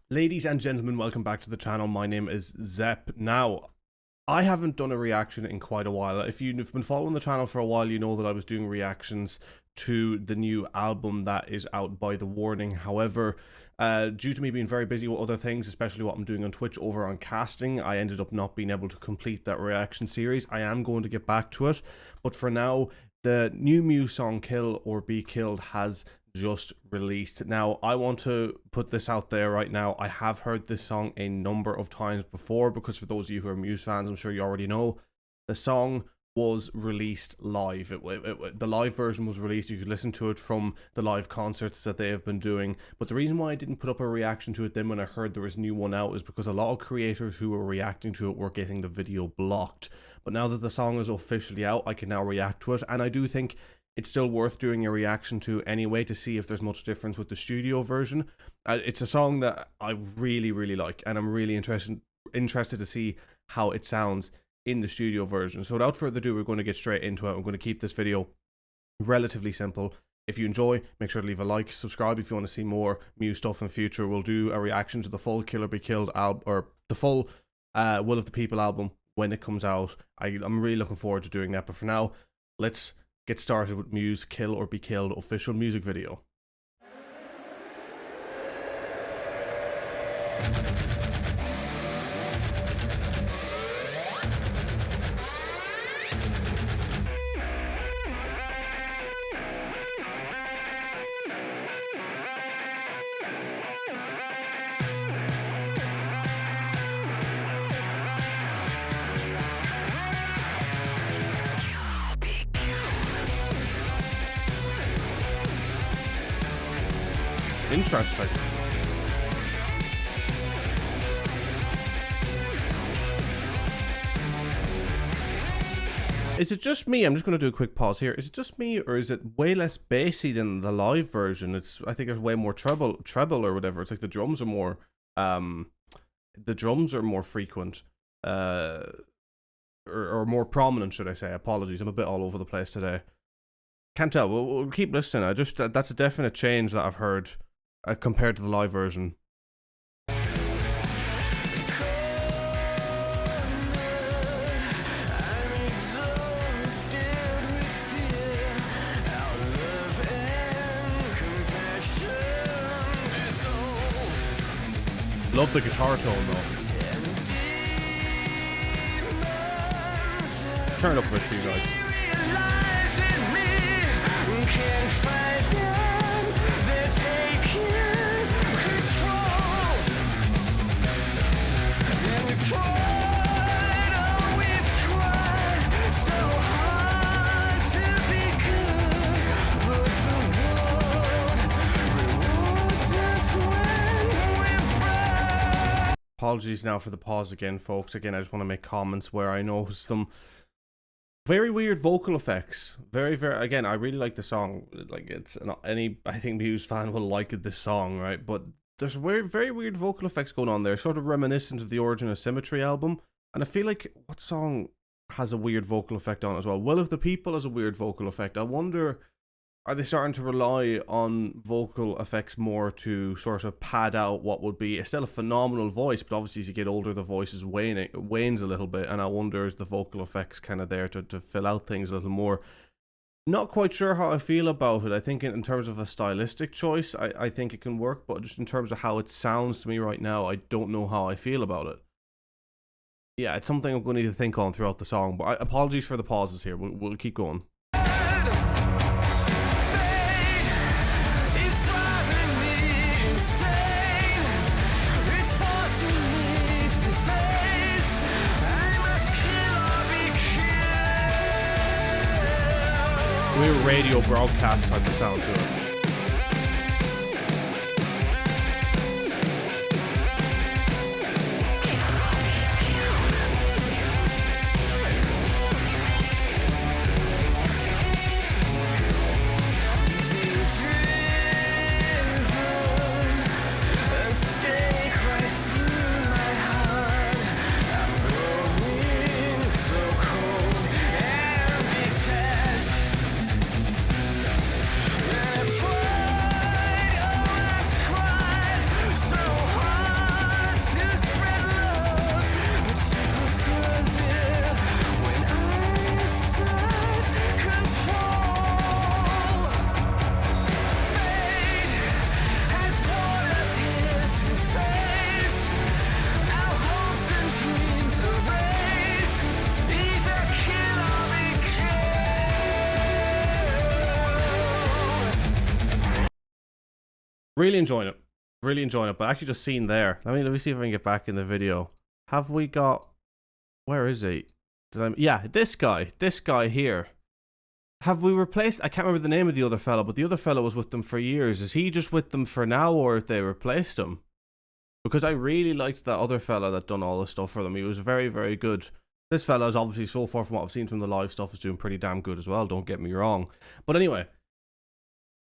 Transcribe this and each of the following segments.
Ladies and gentlemen, welcome back to the channel. My name is Zepp. Now, I haven't done a reaction in quite a while. If you've been following the channel for a while, you know that I was doing reactions to the new album that is out by The Warning. However, due to me being very busy with other things, especially what I'm doing on Twitch over on casting, I ended up not being able to complete that reaction series. I am going to get back to it, but for now, the new Muse song Kill or Be Killed has just released. Now, I want to put this out there right now. I have heard this song a number of times before, because for those of you who are Muse fans, I'm sure you already know, the song was released live. The live version was released. You could listen to it from the live concerts that they have been doing. But the reason why I didn't put up a reaction to it then when I heard there was a new one out is because a lot of creators who were reacting to it were getting the video blocked. But now that the song is officially out, I can now react to it, and I do think it's still worth doing a reaction to anyway to see if there's much difference with the studio version. It's a song that I really like, and I'm really interested to see how it sounds in the studio version. So without further ado, we're going to get straight into it. I'm going to keep this video relatively simple. If you enjoy, make sure to leave a like, subscribe if you want to see more Muse stuff in future. We'll do a reaction to the full Kill or Be Killed album, or the full Will of the People album when it comes out. I'm really looking forward to doing that, but for now, let's get started with Muse Kill or Be Killed official music video. Interesting. Is it just me? I'm just going to do a quick pause here. Is it just me, or is it way less bassy than the live version? I think there's way more treble or whatever. It's like the drums are more frequent, or more prominent, should I say? Apologies, I'm a bit all over the place today. Can't tell. We'll keep listening. That's a definite change that I've heard compared to the live version. Love the guitar tone though. Turn it up a bit for you guys. Apologies now for the pause again, folks. Again, I just want to make comments where I know some very weird vocal effects. Again, I really like the song. Like, it's not any, I think Muse fan will like this song, right? But there's very weird vocal effects going on there, sort of reminiscent of the Origin of Symmetry album. And I feel like, what song has a weird vocal effect on it as well? Will of the People has a weird vocal effect. I wonder, are they starting to rely on vocal effects more to sort of pad out what would be still a phenomenal voice, but obviously as you get older the voice is wanes a little bit, and I wonder is the vocal effects kind of there to fill out things a little more. Not quite sure how I feel about it. I think in terms of a stylistic choice, I think it can work, but just in terms of how it sounds to me right now, I don't know how I feel about it. Yeah, it's something I'm going to need to think on throughout the song, but apologies for the pauses here. We'll keep going. We're radio broadcast type of sound to it. Really enjoying it. Really enjoying it. But actually just seen there. Let me see if I can get back in the video. Have we got... Where is he? Yeah, this guy. This guy here. Have we replaced... I can't remember the name of the other fellow, but the other fellow was with them for years. Is he just with them for now, or if they replaced him? Because I really liked that other fella that done all the stuff for them. He was very, very good. This fella is obviously, so far from what I've seen from the live stuff, is doing pretty damn good as well, don't get me wrong. But anyway,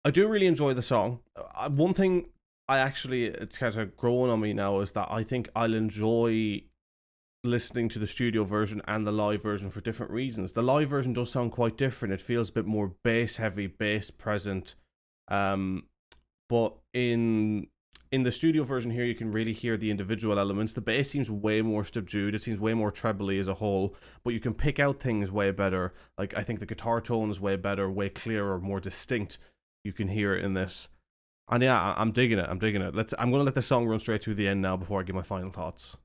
I do really enjoy the song. One thing it's kind of growing on me now is that I think I'll enjoy listening to the studio version and the live version for different reasons. The live version does sound quite different. It feels a bit more bass heavy, bass present. But in the studio version here, you can really hear the individual elements. The bass seems way more subdued. It seems way more trebly as a whole, but you can pick out things way better. Like, I think the guitar tone is way better, way clearer, more distinct. You can hear it in this. And yeah, I'm digging it. I'm digging it. I'm going to let the song run straight through the end now before I give my final thoughts.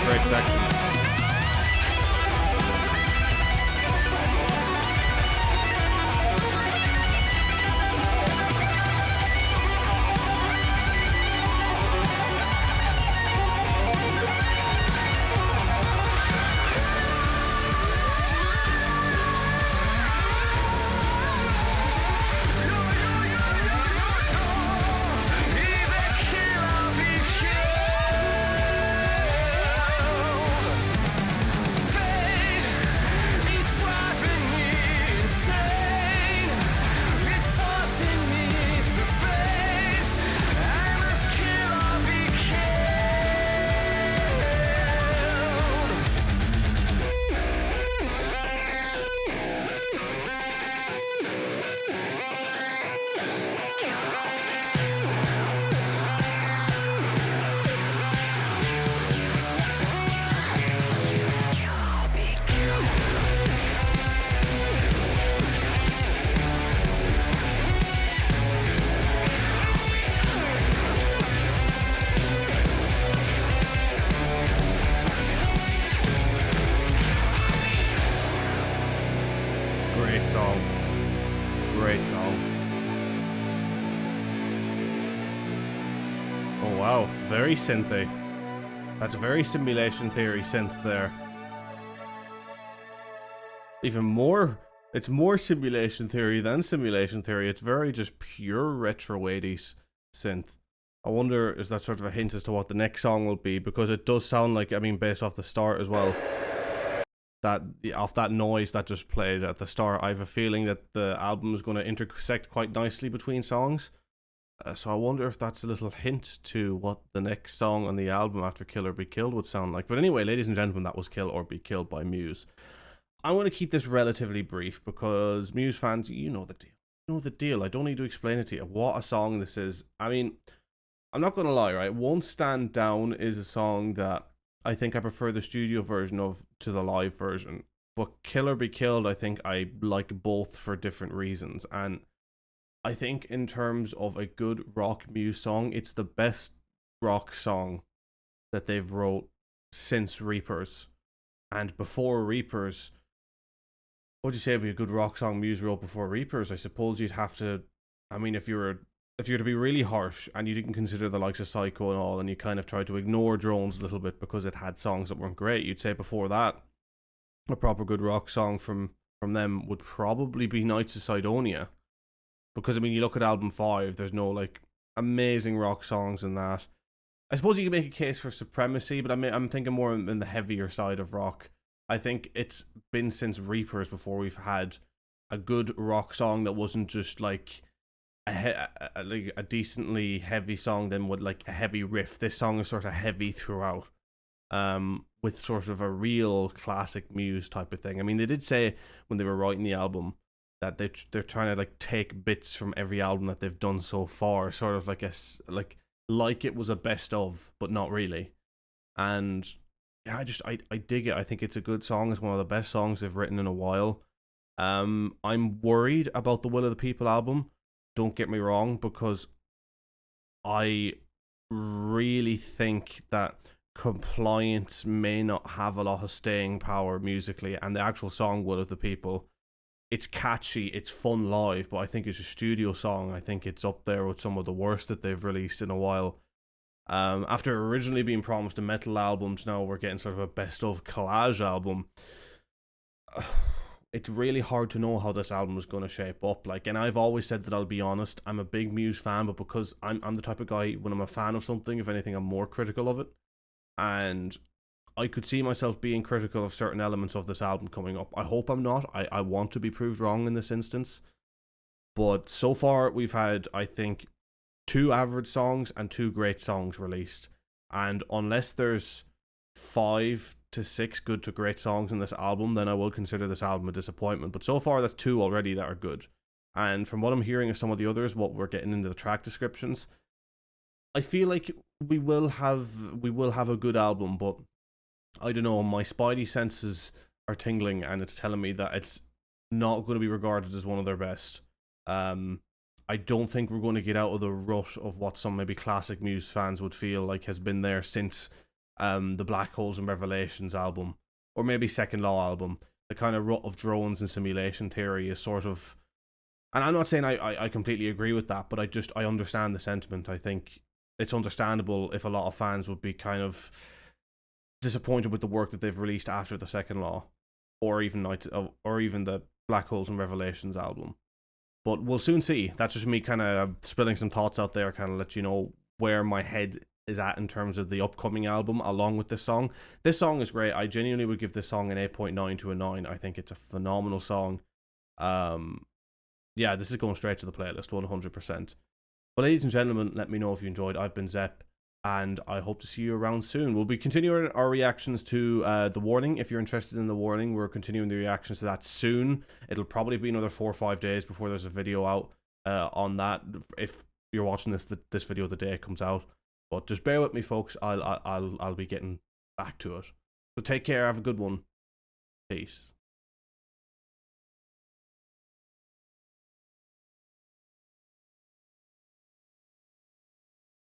Great section. Great song. Great song. Oh wow, very synthy. That's very Simulation Theory synth there. Even more, it's more Simulation Theory than Simulation Theory. It's very just pure retro 80s synth. I wonder, is that sort of a hint as to what the next song will be? Because it does sound like, I mean, based off the start as well, that off that noise that just played at the start, I have a feeling that the album is going to intersect quite nicely between songs. So I wonder if that's a little hint to what the next song on the album after Kill or Be Killed would sound like. But anyway, ladies and gentlemen, that was Kill or Be Killed by Muse. I'm going to keep this relatively brief because Muse fans, you know the deal. You know the deal. I don't need to explain it to you. What a song this is. I mean, I'm not going to lie, right? Won't Stand Down is a song that I think I prefer the studio version of to the live version. But Kill or Be Killed, I think I like both for different reasons. And I think in terms of a good rock Muse song, it's the best rock song that they've wrote since Reapers. And before Reapers, what would you say would be a good rock song Muse wrote before Reapers? I suppose you'd have to, I mean, if you were to be really harsh and you didn't consider the likes of Psycho and all, and you kind of tried to ignore Drones a little bit because it had songs that weren't great, you'd say before that, a proper good rock song from them would probably be Knights of Sidonia. Because, I mean, you look at album 5, there's no, like, amazing rock songs in that. I suppose you can make a case for Supremacy, but I'm thinking more in the heavier side of rock. I think it's been since Reapers before we've had a good rock song that wasn't just, like, a decently heavy song then with, like, a heavy riff. This song is sort of heavy throughout. with sort of a real classic Muse type of thing. I mean, they did say when they were writing the album that they're trying to like take bits from every album that they've done so far, sort of like like it was a best of, but not really. And yeah, I dig it. I think it's a good song. It's one of the best songs they've written in a while. I'm worried about the Will of the People album. Don't get me wrong, because I really think that Compliance may not have a lot of staying power musically, and the actual song Will of the People, it's catchy, it's fun live, but I think it's a studio song. I think it's up there with some of the worst that they've released in a while. After originally being promised a metal album, now we're getting sort of a best of collage album. It's really hard to know how this album is going to shape up. Like, and I've always said that I'll be honest, I'm a big Muse fan, but because I'm the type of guy, when I'm a fan of something, if anything, I'm more critical of it. And I could see myself being critical of certain elements of this album coming up. I hope I'm not. I want to be proved wrong in this instance. But so far, we've had, I think, 2 average songs and 2 great songs released. And unless there's 5 to 6 good to great songs in this album, then I will consider this album a disappointment. But so far, that's 2 already that are good. And from what I'm hearing of some of the others, what we're getting into the track descriptions, I feel like we will have a good album, but I don't know, my spidey senses are tingling and it's telling me that it's not going to be regarded as one of their best. I don't think we're going to get out of the rut of what some maybe classic Muse fans would feel like has been there since the Black Holes and Revelations album, or maybe Second Law album. The kind of rut of drones and simulation theory is sort of, and I'm not saying I completely agree with that, but I understand the sentiment. I think it's understandable if a lot of fans would be kind of disappointed with the work that they've released after the Second Law, or even the Black Holes and Revelations album. But we'll soon see. That's just me kind of spilling some thoughts out there, kind of let you know where my head is at in terms of the upcoming album along with this song. This song is great. I genuinely would give this song an 8.9 to a 9. I think it's a phenomenal song. Yeah, this is going straight to the playlist, 100%. But ladies and gentlemen, let me know if you enjoyed. I've been Zepp, and I hope to see you around soon. We'll be continuing our reactions to The Warning. If you're interested in The Warning, we're continuing the reactions to that soon. It'll probably be another 4 or 5 days before there's a video out on that. If you're watching this video the day it comes out, but just bear with me, folks. I'll be getting back to it. So take care. Have a good one. Peace.